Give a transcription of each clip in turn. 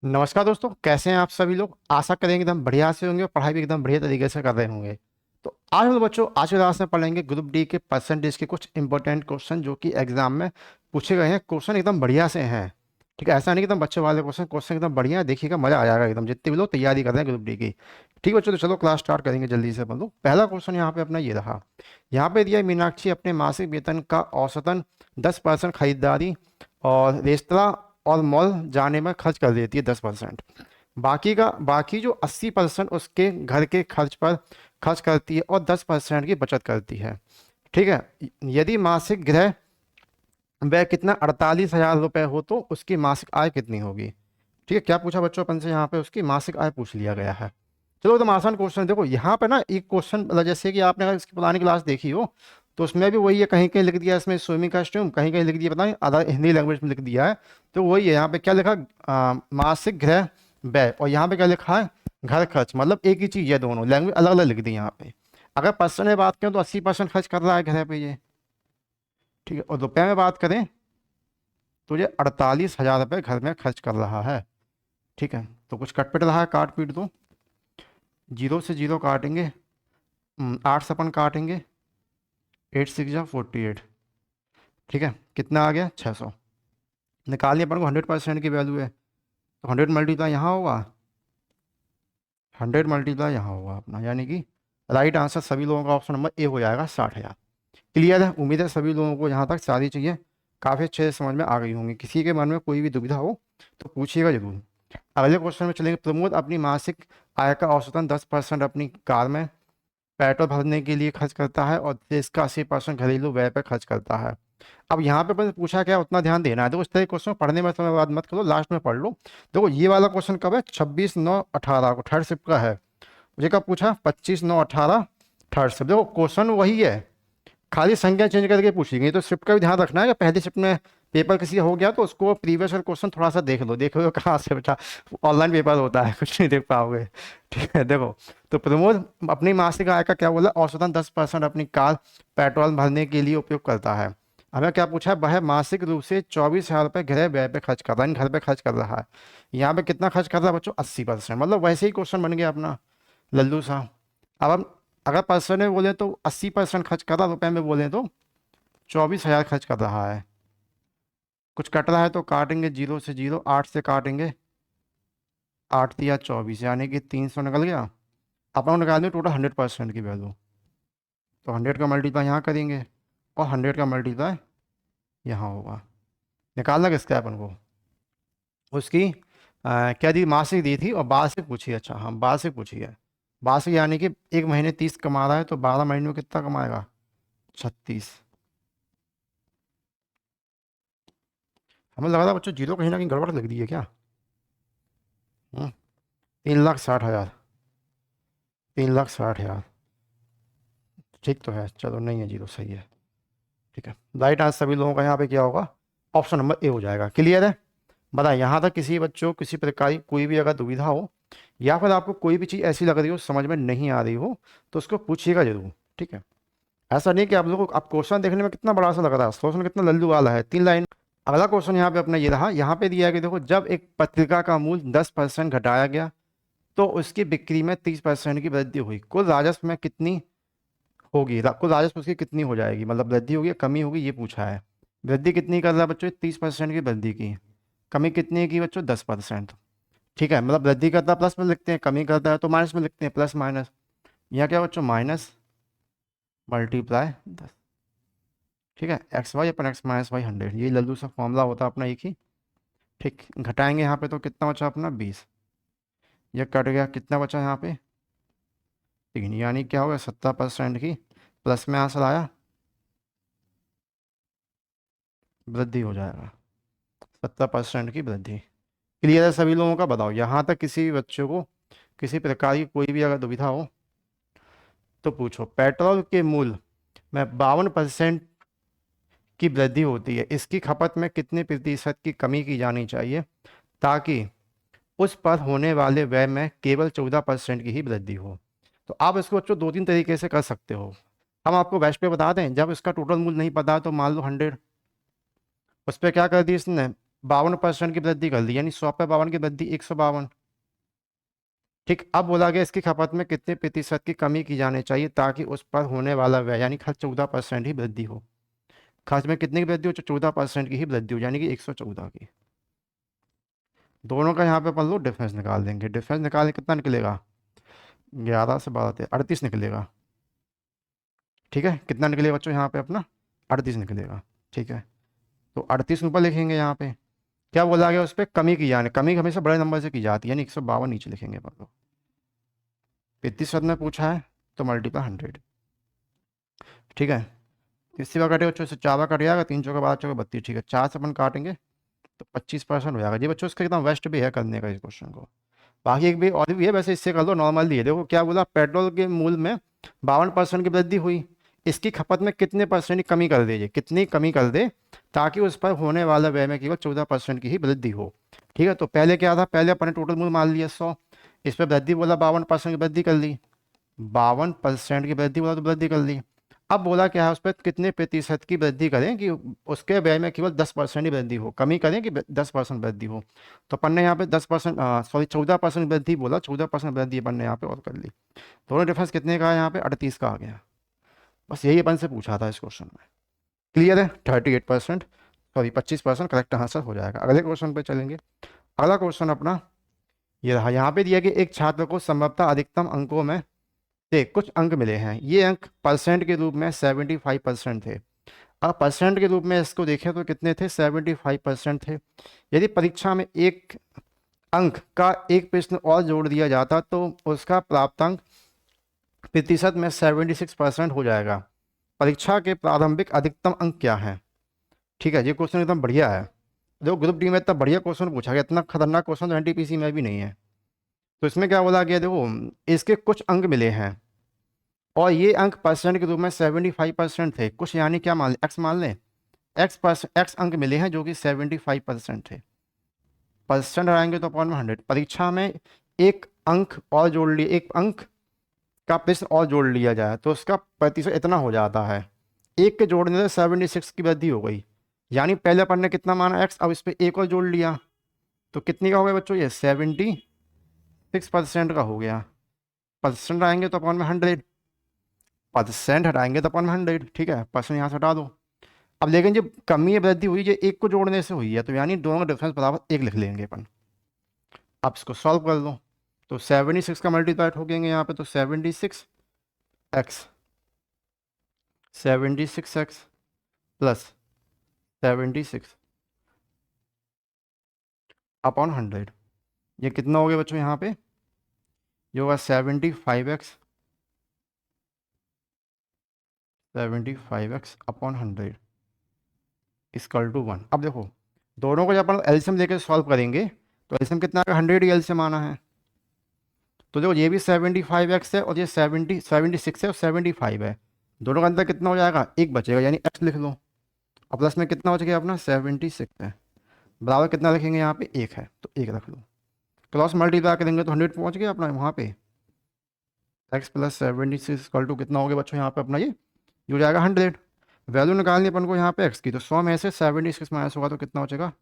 नमस्कार दोस्तों, कैसे हैं आप सभी लोग। आशा करेंगे एकदम बढ़िया से होंगे और पढ़ाई भी एकदम बढ़िया तरीके से कर रहे होंगे। तो आज हम लोग बच्चों आज के क्लास में पढ़ेंगे ग्रुप डी के परसेंटेज के कुछ इंपॉर्टेंट क्वेश्चन जो कि एग्जाम में पूछे गए हैं। क्वेश्चन एकदम बढ़िया से हैं। ठीक है, ऐसा नहीं कि एकदम बच्चों वाले क्वेश्चन क्वेश्चन एकदम बढ़िया है, देखिएगा मजा आ जाएगा एकदम, जितने भी लोग तैयारी कर रहे हैं ग्रुप डी की। ठीक है बच्चों, तो चलो क्लास स्टार्ट करेंगे जल्दी से अपन लोग। पहला क्वेश्चन यहाँ पे अपना ये रहा। यहाँ पे दिया मीनाक्षी अपने मासिक वेतन का औसतन 10% खरीदारी और रेस्तरां और मॉल जाने में खर्च कर देती है 10%। बाकी जो 80% उसके घर के खर्च पर खर्च करती है और 10% की बचत करती है। ठीक है, यदि मासिक गृह व्यय कितना 48,000 रुपये हो तो उसकी मासिक आय कितनी होगी। ठीक है, क्या पूछा बच्चों अपन से, यहाँ पे उसकी मासिक आय पूछ लिया गया है। चलो एकदम आसान क्वेश्चन। देखो यहाँ पे ना एक क्वेश्चन, मतलब जैसे कि आपने अगर इसकी पुरानी क्लास देखी हो तो उसमें भी वही है, कहीं कहीं लिख दिया इसमें स्विमिंग कॉस्ट्यूम, कहीं कहीं लिख दिया पता नहीं अदर हिंदी लैंग्वेज में लिख दिया है। तो वही है, यहाँ पे क्या लिखा मासिक गृह व्यय, और यहाँ पे क्या लिखा है घर खर्च, मतलब एक ही चीज है, दोनों लैंग्वेज अलग अलग लिख दी यहाँ पे। अगर परसेंट में बात करें तो 80% खर्च कर रहा है घर पे ये। ठीक है, और रुपये में बात करें तो ये 48,000 रुपये घर में खर्च कर रहा है। ठीक है, तो कुछ कट पिट रहा है, काट पीट दो। जीरो से जीरो काटेंगे, 8 से अपन काटेंगे, 8 6 जा 48। ठीक है, कितना आ गया 600। निकालनी अपन को 100% की वैल्यू है, तो 100 मल्टीप्लाई यहाँ होगा, 100 मल्टीप्लाई यहाँ होगा अपना, यानी कि राइट आंसर सभी लोगों का ऑप्शन नंबर ए हो जाएगा 60,000। क्लियर है, उम्मीद है सभी लोगों को यहाँ तक सारी चीज़ें काफ़ी अच्छे से समझ में आ गई होंगी। किसी के मन में कोई भी दुविधा हो तो पूछिएगा जरूर। अगले क्वेश्चन में चलेंगे। प्रमोद अपनी मासिक आय का औसतन 10% अपनी कार में पेट्रोल भरने के लिए खर्च करता है और इसका 80% घरेलू व्यय पर खर्च करता है। अब यहाँ पे अपन से पूछा क्या, उतना ध्यान देना है। देखो इस तरह क्वेश्चन पढ़ने में समय बात मत करो, लास्ट में पढ़ लो। देखो ये वाला क्वेश्चन कब है, 26/9/18 को थर्ड शिफ्ट का है। मुझे कब पूछा, 25/9/18 थर्ड शिफ्ट। देखो क्वेश्चन वही है, खाली संख्या चेंज करके पूछी गई। तो शिफ्ट का भी ध्यान रखना है कि पहले शिफ्ट में पेपर किसी का हो गया तो उसको प्रीवियस क्वेश्चन थोड़ा सा देख लो, देखो कहाँ से बेटा ऑनलाइन पेपर होता है, कुछ नहीं देख पाओगे। ठीक है, देखो तो प्रमोद अपनी मासिक आय का क्या बोला, औसतन 10% अपनी कार पेट्रोल भरने के लिए उपयोग करता है। हमें क्या पूछा है, वह मासिक रूप से 24,000 रुपये गृह व्यय पे खर्च कर रहा है, घर पे खर्च कर रहा है। यहाँ पे कितना खर्च कर रहा है बच्चों, 80%। मतलब वैसे ही क्वेश्चन बन गया अपना लल्लू सा। अब हम अगर परसेंट में बोले तो 80% खर्च कर रहा, रुपए में बोले तो 24,000 खर्च कर रहा है। कुछ कट रहा है तो काटेंगे, जीरो से जीरो, 8 से काटेंगे, 8 या 24 यानी कि 300 निकल गया। अपन निकाल दें टोटल 100% की वैल्यू, तो 100 का मल्टीप्लाई यहाँ करेंगे और 100 का मल्टीप्लाई यहाँ होगा। निकालना किसका है अपन को, उसकी क्या दी, मासिक दी थी और वार्षिक पूछी है। अच्छा हाँ, वार्षिक पूछी है। वार्षिक यानी कि एक महीने 30 कमा रहा है तो 12 महीने में कितना कमाएगा, 36। हमें लगा था बच्चों जीरो कहीं ना कहीं गड़बड़ लग रही है क्या। 3,60,000, 3,60,000 ठीक तो है, चलो नहीं है जीरो, सही है। ठीक है, राइट आंसर सभी लोगों का यहाँ पे क्या होगा, ऑप्शन नंबर ए हो जाएगा। क्लियर है, बताए यहाँ तक किसी बच्चों को किसी प्रकार की कोई भी अगर दुविधा हो या फिर आपको कोई भी चीज़ ऐसी लग रही हो समझ में नहीं आ रही हो तो उसको पूछिएगा जरूर। ठीक है, ऐसा नहीं कि आप लोगों को, आप क्वेश्चन देखने में कितना बड़ा सा लग रहा है, क्वेश्चन कितना लल्लू वाला है, 3 लाइन। अगला क्वेश्चन यहाँ पे अपना ये रहा। यहाँ पे दिया है कि देखो जब एक पत्रिका का मूल्य 10% घटाया गया तो उसकी बिक्री में 30% की वृद्धि हुई, कुल राजस्व में कितनी होगी, कुल राजस्व उसकी कितनी हो जाएगी, मतलब वृद्धि होगी या कमी होगी ये पूछा है। वृद्धि कितनी कर रहा है बच्चों, 30% की वृद्धि की। कमी कितनी की बच्चों, 10%। ठीक है, मतलब वृद्धि करता है प्लस में लिखते हैं, कमी करता है तो माइनस में लिखते हैं, प्लस माइनस। यहाँ क्या बच्चों, माइनस मल्टीप्लाई 10। ठीक है, एक्स वाई अपन एक्स माइनस वाई 100, ये लल्लू सा फॉर्मूला होता है अपना एक ही। ठीक, घटाएंगे यहाँ पे तो कितना बचा अपना 20, ये कट गया, कितना बचा यहाँ पे 3, यानी क्या होगा 70% की प्लस में आंसर आया, वृद्धि हो जाएगा, 70% की वृद्धि। क्लियर है सभी लोगों का, बताओ यहाँ तक किसी भी बच्चों को किसी प्रकार की कोई भी अगर दुविधा हो तो पूछो। पेट्रोल के मूल्य में 52% की वृद्धि होती है, इसकी खपत में कितने प्रतिशत की कमी की जानी चाहिए ताकि उस पर होने वाले व्यय में केवल 14% की ही वृद्धि हो। तो आप इसको बच्चों 2-3 तरीके से कर सकते हो। हम आपको वैश पे बता दें, जब इसका टोटल मूल्य नहीं पता तो मान लो 100, उस पर क्या कर दी इसने 52% की वृद्धि कर दी, यानी 100 पे 52 की वृद्धि 152। ठीक, अब बोला गया इसकी खपत में कितने प्रतिशत की कमी की जानी चाहिए ताकि उस पर होने वाला व्यय यानी खर्च 14% ही वृद्धि हो। खर्च में कितने की वृद्धि हो? 14% की ही वृद्धि हो, यानी कि 114 की। दोनों का यहाँ पे अपन लोग डिफरेंस निकाल देंगे। डिफरेंस निकालने कितना निकलेगा? 11 से 12 38 निकलेगा। ठीक है, कितना निकलेगा बच्चों यहाँ पे अपना? 38 निकलेगा। ठीक है, तो 38 ऊपर लिखेंगे। यहाँ पे क्या बोला गया? उस पर कमी की जाने, कमी हमेशा बड़े नंबर से की जाती है, यानी 152 नीचे लिखेंगे अपन लोग। 35 में पूछा है तो मल्टीप्लाई 100। ठीक है, किसी बार कटेगा बच्चों से 4 बार कट जाएगा, 3 चौका 12 चौका 32। ठीक है, 4 से अपन काटेंगे तो 25% हो जाएगा। जी बच्चों, इसका एकदम वेस्ट भी है करने का इस क्वेश्चन को। बाकी एक भी और भी है, वैसे इससे कर लो नॉर्मल दिए। देखो क्या बोला, पेट्रोल के मूल्य में 52% की वृद्धि हुई, इसकी खपत में कितने परसेंट की कमी कर दीजिए, कितनी कमी कर दे ताकि उस पर होने वाला व्यय में केवल 14% की ही वृद्धि हो। ठीक है, तो पहले क्या था? पहले अपने टोटल मूल्य मान लिया 100, इस पर वृद्धि बोला 52% की वृद्धि कर ली, 52% की वृद्धि बोला तो वृद्धि कर ली। अब बोला क्या है, उस पर कितने प्रतिशत की वृद्धि करें कि उसके व्यय में केवल 10% ही वृद्धि हो, कमी करें कि 10% वृद्धि हो। तो अपन ने यहाँ पे 10% सॉरी 14% वृद्धि बोला, 14% वृद्धि अपन ने यहाँ पे और कर ली। दोनों डिफरेंस कितने का है? यहाँ पे 38 का आ गया। बस यही अपन से पूछा था इस क्वेश्चन में। क्लियर है? 38% सॉरी 25% करेक्ट आंसर हो जाएगा। अगले क्वेश्चन पे चलेंगे। अगला क्वेश्चन अपना ये रहा। यहाँ पे दिया कि एक छात्र को संभवतः अधिकतम अंकों में से कुछ अंक मिले हैं। ये अंक परसेंट के रूप में 75% थे। अब परसेंट के रूप में इसको देखें तो कितने थे? 75% थे। यदि परीक्षा में एक अंक का एक प्रश्न और जोड़ दिया जाता तो उसका प्राप्तांक प्रतिशत में 76% हो जाएगा। परीक्षा के प्रारंभिक अधिकतम अंक क्या है? ठीक है, ये क्वेश्चन एकदम बढ़िया है। देखो ग्रुप डी में इतना बढ़िया क्वेश्चन पूछा गया, इतना खतरनाक क्वेश्चन तो एनटीपीसी में भी नहीं है। तो इसमें क्या बोला गया? देखो इसके कुछ अंक मिले हैं और ये अंक परसेंट के रूप में 75% थे। कुछ यानी क्या मान लें? एक्स मान लें। एक्स अंक मिले हैं जो कि 75% थे। परसेंट आएंगे तो अपॉन में 100। परीक्षा में एक अंक और जोड़ लिए, एक अंक का प्रश्न और जोड़ लिया जाए तो उसका प्रतिशत इतना हो जाता है। एक के जोड़ने से 76 की वृद्धि हो गई, यानी पहले अपन ने कितना माना? एक्स, अब इस पर एक और जोड़ लिया तो कितनी का हो गया बच्चों? ये 76% का हो गया। परसेंट आएंगे तो अपॉन में 100, परसेंट हटाएंगे तो अपन 100। ठीक है, परसेंट यहाँ से हटा दो। अब लेकिन जब कमी या वृद्धि हुई, ये एक को जोड़ने से हुई है, तो यानी दोनों का डिफरेंस बराबर एक लिख लेंगे अपन। अब इसको सॉल्व कर लो तो 76 का मल्टीप्लाइड हो गएंगे यहाँ पे, तो 76x 76x प्लस 76 अपॉन 100। ये कितना हो गया बच्चों यहाँ पे? ये होगा 75x अपॉन 100 इक्वल टू 1। अब देखो दोनों को जब अपन एलसीएम लेकर सॉल्व करेंगे तो एलसीएम कितना आएगा? 100 ही एलसीएम आना है। तो देखो ये भी 75x है और ये 76 है और 75 है। दोनों का अंतर कितना हो जाएगा? एक बचेगा, यानी x लिख लो। और प्लस में कितना हो जाएगा अपना? 76 है। बराबर कितना लिखेंगे यहाँ पे? 1 है तो 1 रख लो। क्रॉस मल्टीप्लाई करेंगे तो 100 पहुँच गया अपना वहाँ पे। x प्लस 76 इक्वल टू कितना हो गया बच्चों यहाँ पे अपना? ये हो जाएगा 100। वैल्यू निकालनी अपन को यहाँ पे x की, तो 100 में से 76 माइनस होगा तो कितना हो जाएगा?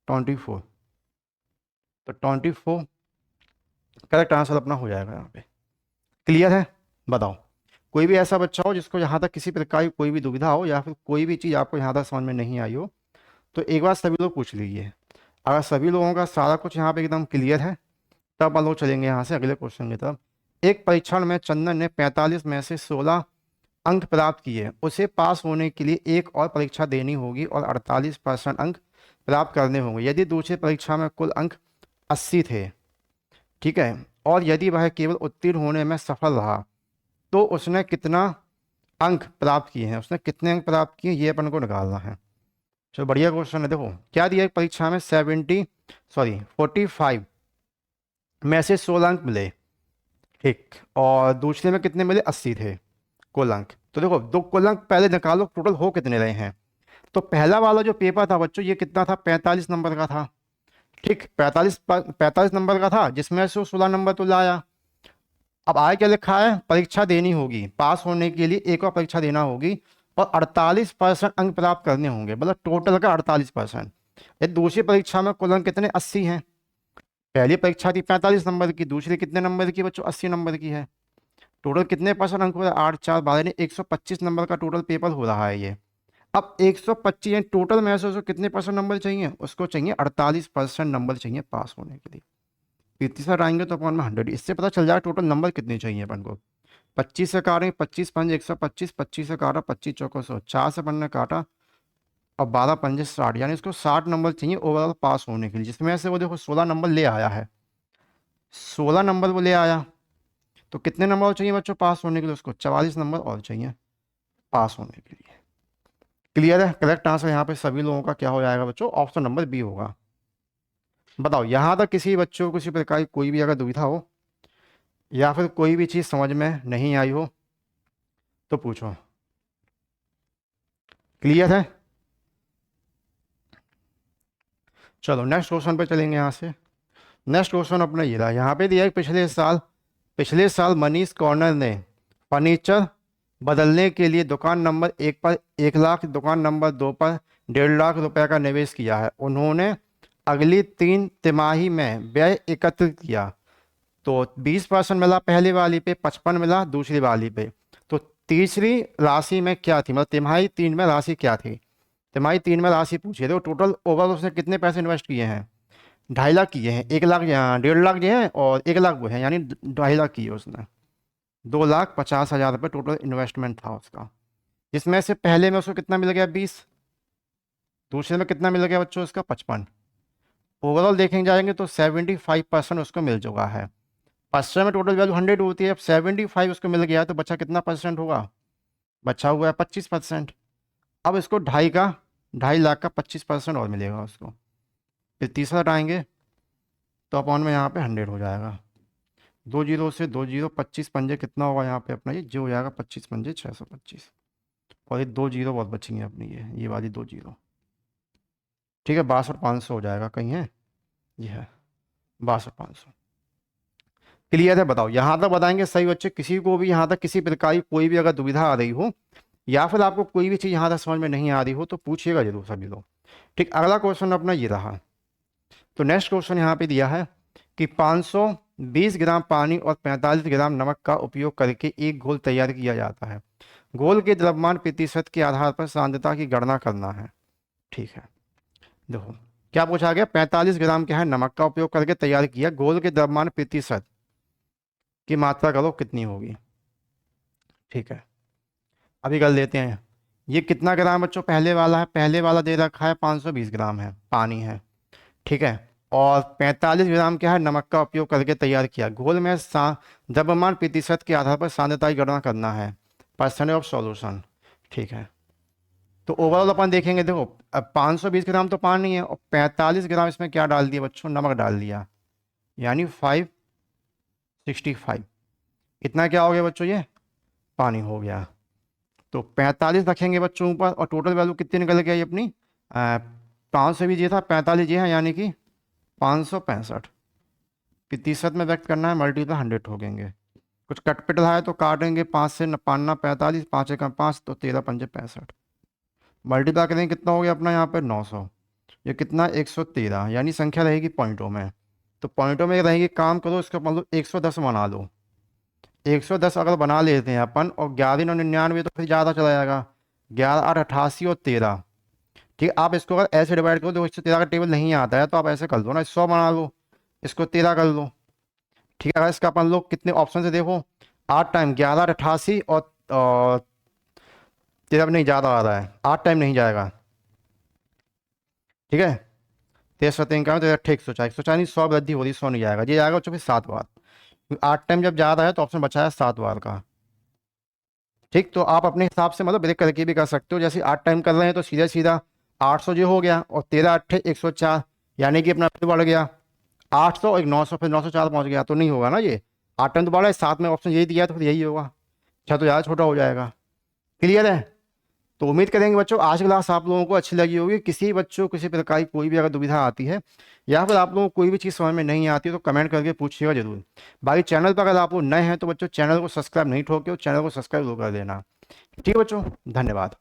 24। तो 24 करेक्ट आंसर अपना हो जाएगा यहाँ पे। क्लियर है? बताओ कोई भी ऐसा बच्चा हो जिसको यहाँ तक किसी प्रकार की कोई भी दुविधा हो या फिर कोई भी चीज़ आपको यहाँ तक समझ में नहीं आई हो तो एक बार सभी लोग पूछ लीजिए। अगर सभी लोगों का सारा कुछ यहाँ पे एकदम क्लियर है तब हम लोग चलेंगे यहाँ से अगले क्वेश्चन की तरफ। एक परीक्षण में चंदन ने 45 में से 16 अंक प्राप्त किए। उसे पास होने के लिए एक और परीक्षा देनी होगी और 48% अंक प्राप्त करने होंगे। यदि दूसरी परीक्षा में कुल अंक 80 थे, ठीक है, और यदि वह केवल उत्तीर्ण होने में सफल रहा तो उसने कितना अंक प्राप्त किए हैं? उसने कितने अंक प्राप्त किए ये अपन को निकालना है। चलो बढ़िया क्वेश्चन है। देखो क्या दिया? एक परीक्षा में 45 में से 16 अंक मिले, ठीक, और दूसरे में कितने मिले? 80 थे कुल अंक। तो देखो दो कुल अंक पहले निकालो, टोटल हो कितने रहे हैं। तो पहला वाला जो पेपर था बच्चों ये कितना था? 45 नंबर का था। ठीक, 45 नंबर का था जिसमें से 16 नंबर तो लाया। अब आगे क्या लिखा है? परीक्षा देनी होगी, पास होने के लिए एक और परीक्षा देना होगी और 48% अंक प्राप्त करने होंगे, मतलब टोटल का 48%। ये दूसरी परीक्षा में कुल अंक कितने 80 हैं। पहली परीक्षा थी 45 नंबर की, दूसरी कितने नंबर की बच्चों 80 नंबर की है। टोटल कितने परसेंट अंक हो रहा है 8 4 12 यानी 125 नंबर का टोटल पेपर हो रहा है ये। अब 125 यानी टोटल में से उसको कितने परसेंट नंबर चाहिए, उसको चाहिए 48% नंबर चाहिए पास होने के लिए। तीसरा आएंगे तो अपन में 100, इससे पता चल जाएगा टोटल नंबर कितने चाहिए अपन को। 25 से काटेंगे 25 पंज 125, 25 से काटा 25 चौको 100, 4 से अपन ने काटा और 12 पंजे 60, यानी इसको 60 नंबर चाहिए ओवरऑल पास होने के लिए, जिसमें से वो देखो 16 नंबर ले आया है, 16 नंबर वो ले आया। तो कितने नंबर और चाहिए बच्चों पास होने के लिए, उसको 44 नंबर और चाहिए पास होने के लिए। क्लियर है। करेक्ट आंसर यहाँ पे सभी लोगों का क्या हो जाएगा बच्चों, ऑप्शन नंबर बी होगा। बताओ यहाँ तक किसी बच्चों को किसी प्रकार की कोई भी अगर दुविधा हो या फिर कोई भी चीज़ समझ में नहीं आई हो तो पूछो। क्लियर है। चलो नेक्स्ट क्वेश्चन पे चलेंगे। यहाँ से नेक्स्ट क्वेश्चन अपना ये रहा, यहाँ पे दिया है पिछले साल मनीष कॉर्नर ने फर्नीचर बदलने के लिए दुकान नंबर 1 पर 1 लाख, दुकान नंबर 2 पर 1.5 लाख रुपए का निवेश किया है। उन्होंने अगली 3 तिमाही में व्यय एकत्रित किया, तो 20% मिला पहली वाली पे, 55 मिला दूसरी वाली पे। तो तीसरी राशि में क्या थी, मतलब तिमाही 3 में राशि क्या थी, तिमाही 3 में राशि पूछी है। तो टोटल ओवरऑल उसने कितने पैसे इन्वेस्ट किए हैं, 2.5 लाख किए हैं। 1 लाख यहाँ 1.5 लाख जो है और 1 लाख वो है, यानी 2.5 लाख किए उसने। 2,50,000 रुपये टोटल इन्वेस्टमेंट था उसका, जिसमें से पहले में उसको कितना मिल गया 20, दूसरे में कितना मिल गया बच्चों उसका 55। ओवरऑल देखेंगे जाएंगे तो 75% उसको मिल चुका है। परसेंट में टोटल वैल्यू 100 होती है, अब 75 उसको मिल गया तो बच्चा कितना परसेंट होगा, बचा हुआ है 25%। अब इसको 2.5 लाख का 25% और मिलेगा उसको। फिर तीसरा हटाएंगे तो अपॉन में यहाँ पे 100 हो जाएगा, 2 जीरो से 2 जीरो, 25 पंजे कितना होगा यहाँ पे अपना ये जो हो जाएगा 25 पंजे 625, और ये 2 जीरो बहुत बचेंगे अपनी ये वाली 2 जीरो। ठीक है 62,500 हो जाएगा, कहीं है ये है 62,500। क्लियर है। बताओ यहाँ तक बताएंगे सही बच्चे, किसी को भी यहाँ तक किसी प्रकार की कोई भी अगर दुविधा आ रही हो या फिर आपको कोई भी चीज़ यहाँ तक समझ में नहीं आ रही हो तो पूछिएगा जरूर सभी लोग। ठीक, अगला क्वेश्चन अपना ये रहा। तो नेक्स्ट क्वेश्चन यहाँ पे दिया है कि 520 ग्राम पानी और 45 ग्राम नमक का उपयोग करके एक घोल तैयार किया जाता है। घोल के द्रव्यमान प्रतिशत के आधार पर सांद्रता की गणना करना है। ठीक है, देखो क्या पूछा गया, 45 ग्राम क्या है नमक का उपयोग करके तैयार किया, घोल के द्रव्यमान प्रतिशत की मात्रा करो कितनी होगी। ठीक है, अभी कर लेते हैं। ये कितना ग्राम बच्चों पहले वाला है, पहले वाला दे रखा है 520 ग्राम है पानी है। ठीक है, और 45 ग्राम क्या है नमक का उपयोग करके तैयार किया, घोल में द्रव्यमान प्रतिशत के आधार पर सांद्रता की गणना करना है, परसेंटेज ऑफ सॉल्यूशन। ठीक है, तो ओवरऑल अपन देखेंगे, देखो अब 520 ग्राम तो पानी है और 45 ग्राम इसमें क्या डाल दिया बच्चों, नमक डाल दिया, यानी 565। इतना क्या हो गया बच्चों, ये पानी हो गया। तो 45 रखेंगे बच्चों ऊपर और टोटल वैल्यू कितनी निकल गई अपनी 500 भी ये था 45 ये है, यानी कि 565 प्रतिशत में व्यक्त करना है, मल्टीपल 100 ठोकेंगे। कुछ कटपिट रहा है तो काटेंगे, 5 से 5 45, 5 एकम 5 तो 13 पंजे 65, मल्टीप्लाई करेंगे कितना हो गया अपना यहाँ पे 900, ये कितना 113, यानी संख्या रहेगी पॉइंटों में। तो पॉइंटों में रहेगी, काम करो इसका मतलब 110 बना लो, 110 अगर बना लेते हैं अपन और 11,99 तो फिर ज़्यादा चला जाएगा, 11 8 88 और 13। ठीक है, आप इसको अगर ऐसे डिवाइड करो, देखो 113 का टेबल नहीं आता है तो आप ऐसे कर दो ना, 100 बना लो, इसको 13 कर लो। ठीक है, अगर इसका अपन लोग कितने ऑप्शन से देखो, 8 टाइम 11 88 और 13 नहीं ज़्यादा आ रहा है, 8 टाइम नहीं जाएगा। ठीक है, 13 का 104 नहीं, 100 वृद्धि हो रही, 100 नहीं जाएगा, ये जाएगा फिर 7 बार, 8 टाइम जब ज़्यादा है तो ऑप्शन बचा है 7 बार का। ठीक, तो आप अपने हिसाब से मतलब ब्रेक करके भी कर सकते हो, जैसे 8 टाइम कर रहे हैं तो सीधा सीधा 800 जो हो गया और 13 8 104, यानी कि अपना फिर बढ़ गया 800 और 900, फिर 904 पहुंच गया, तो नहीं होगा ना ये, 8 टाइम तो बढ़ा है, साथ में ऑप्शन यही दिया है तो फिर यही होगा, अच्छा तो ज़्यादा छोटा हो जाएगा। क्लियर है। तो उम्मीद करेंगे बच्चों आज की क्लास आप लोगों को अच्छी लगी होगी। किसी बच्चों किसी प्रकार की कोई भी अगर दुविधा आती है या फिर आप लोगों को कोई भी चीज़ समझ में नहीं आती है तो कमेंट करके पूछिएगा जरूर। बाकी चैनल पर अगर आप लोग नए हैं तो बच्चों चैनल को सब्सक्राइब नहीं ठोके, चैनल को सब्सक्राइब जरूर कर देना। ठीक है बच्चों, धन्यवाद।